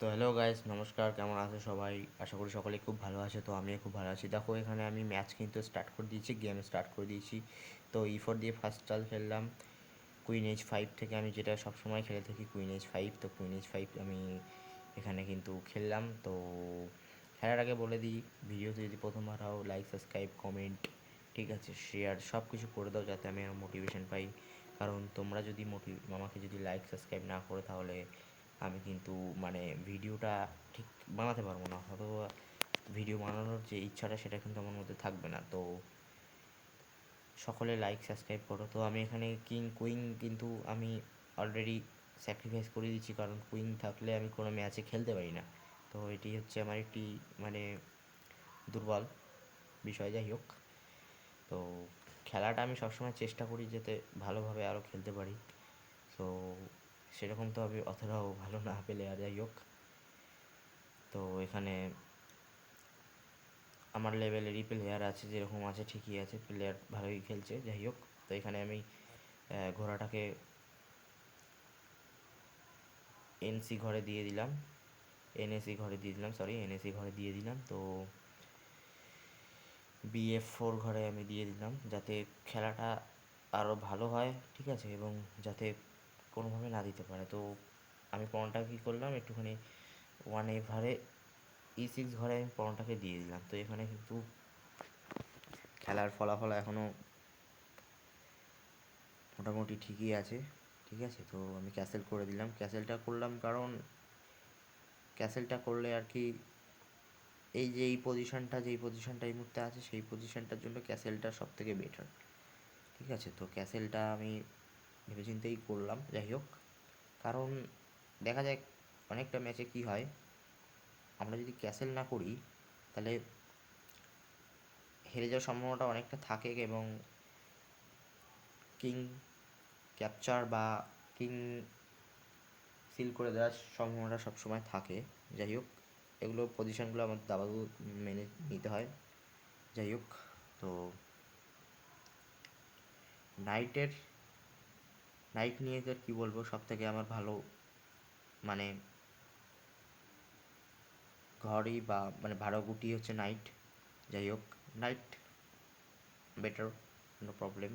তো hello guys, নমস্কার। কেমন আছে সবাই? আশা করি সকলেই খুব ভালো আছে। তো আমিও খুব ভালো আছি। দেখো, এখানে আমি ম্যাচ কিন্তু স্টার্ট করে দিয়েছি, গেম স্টার্ট করে দিয়েছি। তো E4 দিয়ে ফার্স্ট চাল খেললাম। কুইন H5 থেকে আমি যেটা সবসময় খেলে থাকি, কুইন H5। তো কুইন H5 আমি এখানে কিন্তু খেললাম। তো খেলার আগে বলে দিই, ভিডিওতে যদি প্রথমবার হও, লাইক, সাবস্ক্রাইব, কমেন্ট, ঠিক আছে, শেয়ার সব কিছু করে দাও, যাতে আমি আর মোটিভেশন পাই। কারণ তোমরা যদি আমাকে যদি লাইক সাবস্ক্রাইব না করো, তাহলে আমি কিন্তু মানে ভিডিওটা ঠিক বানাতে পারবো না, অথবা ভিডিও বানানোর যে ইচ্ছাটা সেটা কিন্তু আমার মধ্যে থাকবে না। তো সকলে লাইক সাবস্ক্রাইব করো। তো আমি এখানে কুইন কিন্তু আমি অলরেডি স্যাক্রিফাইস করে দিচ্ছি, কারণ কুইন থাকলে আমি কোনো ম্যাচে খেলতে পারি না। তো এটি হচ্ছে আমার একটি মানে দুর্বল বিষয়। যাই হোক, তো খেলাটা আমি সবসময় চেষ্টা করি যাতে ভালোভাবে আরও খেলতে পারি। তো সেরকম তো আমি অতটাও ভালো না পেলে, আর যাই হোক, তো এখানে আমার লেভেলেরই প্লেয়ার আছে, যেরকম আছে ঠিকই আছে, প্লেয়ার ভালোই খেলছে। যাই হোক, তো এখানে আমি ঘোড়াটাকে এনসি ঘরে দিয়ে দিলাম, এনএসি ঘরে দিয়ে দিলাম, সরি, এনএসি ঘরে দিয়ে দিলাম। তো BF4 ঘরে আমি দিয়ে দিলাম, যাতে খেলাটা আরও ভালো হয়, ঠিক আছে, এবং যাতে কোনোভাবে না দিতে পারে। তো আমি পণটা কী করলাম, একটুখানি 1F ঘরে E6 ঘরে আমি পণটাকে দিয়ে দিলাম। তো এখানে কিন্তু খেলার ফলাফল এখনও মোটামুটি ঠিকই আছে, ঠিক আছে। তো আমি ক্যাসেল করে দিলাম। ক্যাসেলটা করলাম কারণ ক্যাসেলটা করলে আর কি, এই যে এই পজিশনটা, যেই পজিশনটা এই মুহূর্তে আছে, সেই পজিশনটার জন্য ক্যাসেলটা সব থেকে বেটার, ঠিক আছে। তো ক্যাসেলটা আমি ভেবেচিন্তেই করলাম। যাই হোক, কারণ দেখা যায় অনেকটা ম্যাচে কী হয়, আমরা যদি ক্যাসেল না করি তাহলে হেরে যাওয়ার সম্ভাবনাটা অনেকটা থাকে, এবং কিং ক্যাপচার বা কিং সিল করে দেওয়ার সম্ভাবনা সবসময় থাকে। যাই হোক, এগুলো পজিশনগুলো আমাদের দাবাগুলো মেনে নিতে হয়। যাই হোক, তো নাইটের নাইট নিয়ে তো কী বলবো, সব থেকে আমার ভালো মানে ঘরই বা মানে ভালো গুটি হচ্ছে নাইট। যাই হোক, নাইট বেটার, নো প্রবলেম।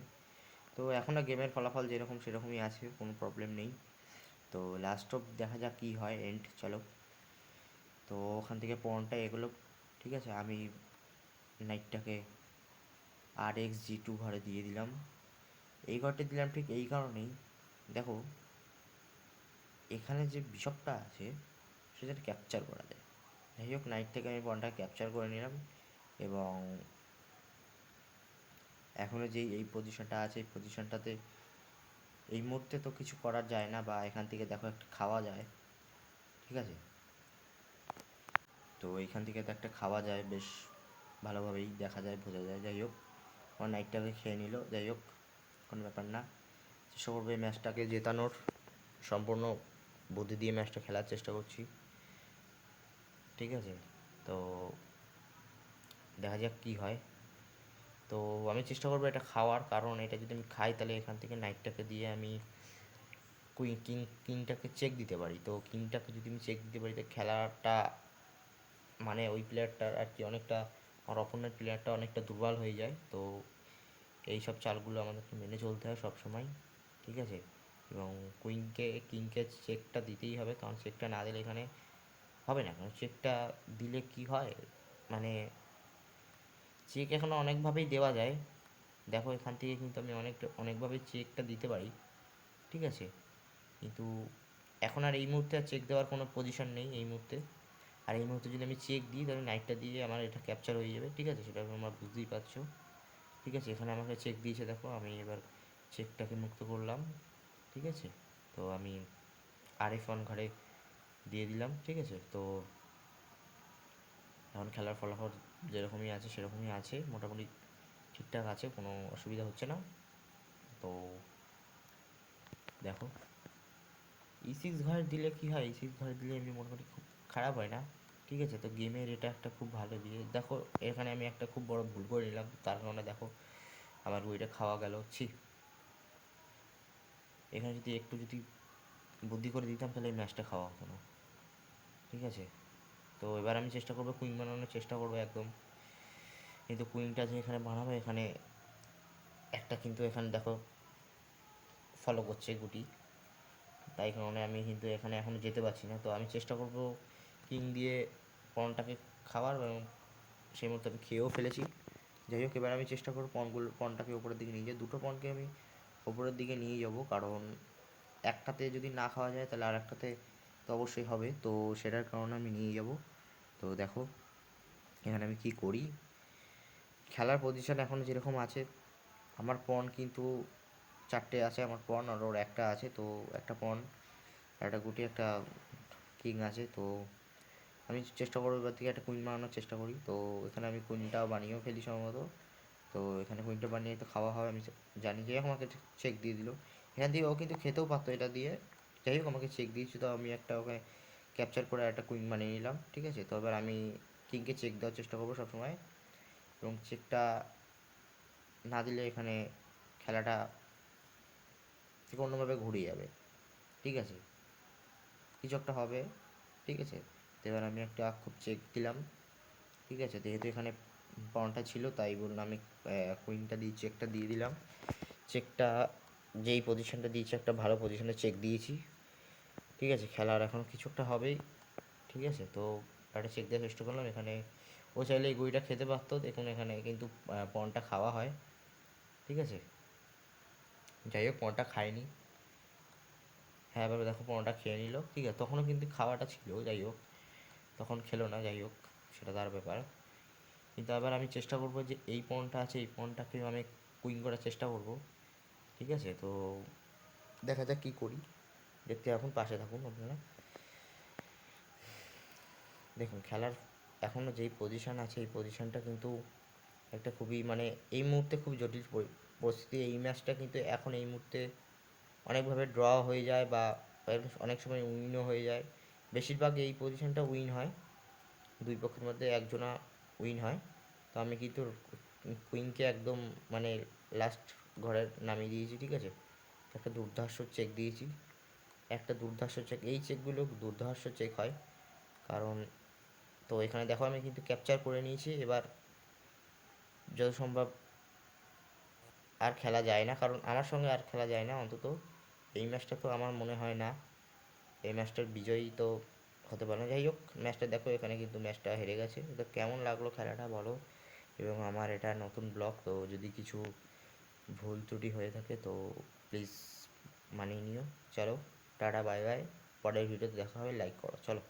তো এখনও গেমের ফলাফল যেরকম সেরকমই আছে, কোনো প্রবলেম নেই। তো লাস্ট অফ দেখা যাক কী হয়, এন্ড চলো। তো ওখান থেকে পয়েন্টটা এগুলো, ঠিক আছে। আমি নাইটটাকে RxG2 ঘরে দিয়ে দিলাম। এই ঘরটা দিলাম ঠিক এই কারণেই, দেখো এখানে যে বিশপটা আছে সেটা ক্যাপচার করা যায়। যাই হোক, নাইট থেকে আমি পয়েন্টটা ক্যাপচার করে নিলাম, এবং এখনও যেই এই পজিশনটা আছে, এই পজিশনটাতে এই মুহূর্তে তো কিছু করার যায় না, বা এখান থেকে দেখো একটা খাওয়া যায়, ঠিক আছে। তো এইখান থেকে তো একটা খাওয়া যায়, বেশ ভালোভাবেই দেখা যায়, বোঝা যায়। যাই হোক, আমার নাইটটাকে খেয়ে নিল। যাই হোক, কোনো ব্যাপার না। চেষ্টা করবো এই ম্যাচটাকে জেতানোর, সম্পূর্ণ বুদ্ধি দিয়ে ম্যাচটা খেলার চেষ্টা করছি, ঠিক আছে। তো দেখা যাক কী হয়। তো আমি চেষ্টা করবো এটা খাওয়ার, কারণ এটা যদি আমি খাই তাহলে এখান থেকে নাইটটাকে দিয়ে আমি কিংটাকে চেক দিতে পারি। তো কিংটাকে যদি আমি চেক দিতে পারি, তো খেলাটা মানে ওই প্লেয়ারটার আর কি অনেকটা, আমার অপোনেন্ট প্লেয়ারটা অনেকটা দুর্বল হয়ে যায়। তো এই সব চালগুলো আমাদেরকে মেনে চলতে হয় সব সময়, ঠিক আছে। এবং কিংকে চেকটা দিতেই হবে, কারণ চেকটা না দিলে এখানে হবে না। কারণ চেকটা দিলে কি হয়, মানে চেক এখানে অনেকভাবেই দেওয়া যায়। দেখো, এখান থেকে কিন্তু আমি অনেকভাবে চেকটা দিতে পারি, ঠিক আছে। কিন্তু এখন আর এই মুহূর্তে আর চেক দেওয়ার কোনো পজিশন নেই এই মুহূর্তে। আর এই মুহূর্তে যদি আমি চেক দিই, তাহলে নাইটটা দিয়ে আমার এটা ক্যাপচার হয়ে যাবে, ঠিক আছে। সেটা তোমরা বুঝতেই পারছো, ঠিক আছে। এখানে আমাকে চেক দিয়েছে, দেখো আমি এবার চেকটাকে মুক্ত করলাম, ঠিক আছে। তো আমি RF1 ঘরে দিয়ে দিলাম, ঠিক আছে। তো এখন খেলার ফলাফল যেরকমই আছে সেরকমই আছে, মোটামুটি ঠিকঠাক আছে, কোনো অসুবিধা হচ্ছে না। তো দেখো, E6 ঘরে দিলে কী হয়, E6 ঘরে দিলে এমনি মোটামুটি খুব খারাপ হয় না, ঠিক আছে। তো গেমের এটা একটা খুব ভালো দিয়ে, দেখো এখানে আমি একটা খুব বড় ভুল করে নিলাম, তার কারণে দেখো আমার বইটা খাওয়া গেল। এখানে যদি একটু বুদ্ধি করে দিতাম, তাহলে এই ম্যাচটা খাওয়া হতো না। ঠিক আছে। তো এবার আমি চেষ্টা করবো কুইন বানানোর চেষ্টা করবো একদম, কিন্তু কুইনটা যে এখানে বানাবো এখানে একটা কিন্তু এখানে দেখো ফলো করছে গুটি, তাই কারণে আমি কিন্তু এখানে এখনও যেতে পারছি না। তো আমি চেষ্টা করব কিং দিয়ে পনটাকে খাওয়ার, এবং সেই মতো আমি খেয়েও ফেলেছি। যাই হোক, এবার আমি চেষ্টা করব পনটাকে ওপরের দিকে নিয়ে যাই। দুটো পনকে আমি ওপরের দিকে নিয়ে যাব, কারণ একটাতে যদি না খাওয়া যায় তাহলে আর একটাতে তো অবশ্যই হবে, তো সেটার কারণে আমি নিয়ে যাব। তো দেখো এখানে আমি কি করি। খেলার পজিশন এখন যেরকম আছে, আমার পন কিন্তু চারটে আছে, আমার পন আর ওর একটা আছে। তো একটা পন, একটা গুটি, একটা কিং আছে। তো আমি চেষ্টা করবো এবার থেকে একটা কুইন বানানোর চেষ্টা করি। তো এখানে আমি কুইনটাও বানিয়েও ফেলি সম্ভবত। তো এখানে কুইনটা বানিয়ে তো খাওয়া হয়, আমি জানি। যে আমাকে চেক দিয়ে দিল এখান দিয়ে, ও কিন্তু খেতেও পারতো এটা দিয়ে। যাই হোক, আমাকে চেক দিয়েছি, তো আমি একটা ওকে ক্যাপচার করে একটা কুইন বানিয়ে নিলাম। ঠিক আছে, তো এবার আমি কিংকে চেক দেওয়ার চেষ্টা করবো সবসময়, এবং চেকটা না দিলে এখানে খেলাটা থেকে অন্যভাবে ঘুরিয়ে যাবে। ঠিক আছে, কিছু একটা হবে। ঠিক আছে, তো এবার আমি একটা খুব চেক দিলাম। ঠিক আছে, যেহেতু এখানে পাউন্ডটা ছিল তাই বললাম আমি কুইনটা দিয়ে চেকটা দিয়ে দিলাম। চেকটা যেই পজিশনটা দিয়েছি একটা ভালো পজিশনে চেক দিয়েছি। ঠিক আছে, খেলার এখন কিছু একটা হবেই। ঠিক আছে, তো একটা চেক দেওয়ার চেষ্টা করলাম। এখানে ও চাইলে এই গুইটা খেতে পারতো, দেখুন এখানে কিন্তু পনটা খাওয়া হয়। ঠিক আছে, যাই হোক পনটা খায়নি। হ্যাঁ, এবার দেখো পনটা খেয়ে নিল। ঠিক আছে, তখনও কিন্তু খাওয়াটা ছিল, যাই হোক তখন খেলো না, যাই হোক সেটা তার ব্যাপার। কিন্তু আবার আমি চেষ্টা করবো যে এই পনটা আছে, এই পনটাকে আমি কুইন করার চেষ্টা করব। ঠিক আছে, তো দেখা যাক কী করি, দেখতে এখন পাশে থাকুন আপনারা। দেখুন খেলার এখনও যেই পজিশান আছে, এই পজিশানটা কিন্তু একটা খুবই মানে এই মুহূর্তে খুব জটিল পরিস্থিতি। এই ম্যাচটা কিন্তু এখন এই মুহূর্তে অনেকভাবে ড্র হয়ে যায়, বা অনেক সময় উইনও হয়ে যায়। বেশিরভাগ এই পজিশানটা উইন হয়, দুই পক্ষের মধ্যে একজনা উইন হয়। তো আমি কিন্তু কুইনকে একদম মানে লাস্ট ঘরে নামিয়ে দিয়েছি। ঠিক আছে, একটা দুর্ধর্ষ চেক দিয়েছি, একটা দুর্ধর্ষ চেক। এই চেকগুলো দুর্ধর্ষ চেক হয়, কারণ তো এখানে দেখো আমি কিন্তু ক্যাপচার করে নিয়েছি। এবার যত সম্ভব আর খেলা যায় না, কারণ আমার সঙ্গে আর খেলা যায় না অন্তত এই ম্যাচটা। তো আমার মনে হয় না এই ম্যাচটার বিজয়ী তো হতে পারে না। যাই হোক, ম্যাচটা দেখো এখানে কিন্তু ম্যাচটা হেরে গেছে। তো কেমন লাগলো খেলাটা বলো, এবং আমার এটা নতুন ব্লগ, তো যদি কিছু ভুল ত্রুটি হয়ে থাকে তো প্লিজ মানিয়ে নিও। চলো টাটা, বাই বাই, পরের ভিডিওতে দেখা হবে। লাইক করো, চলো।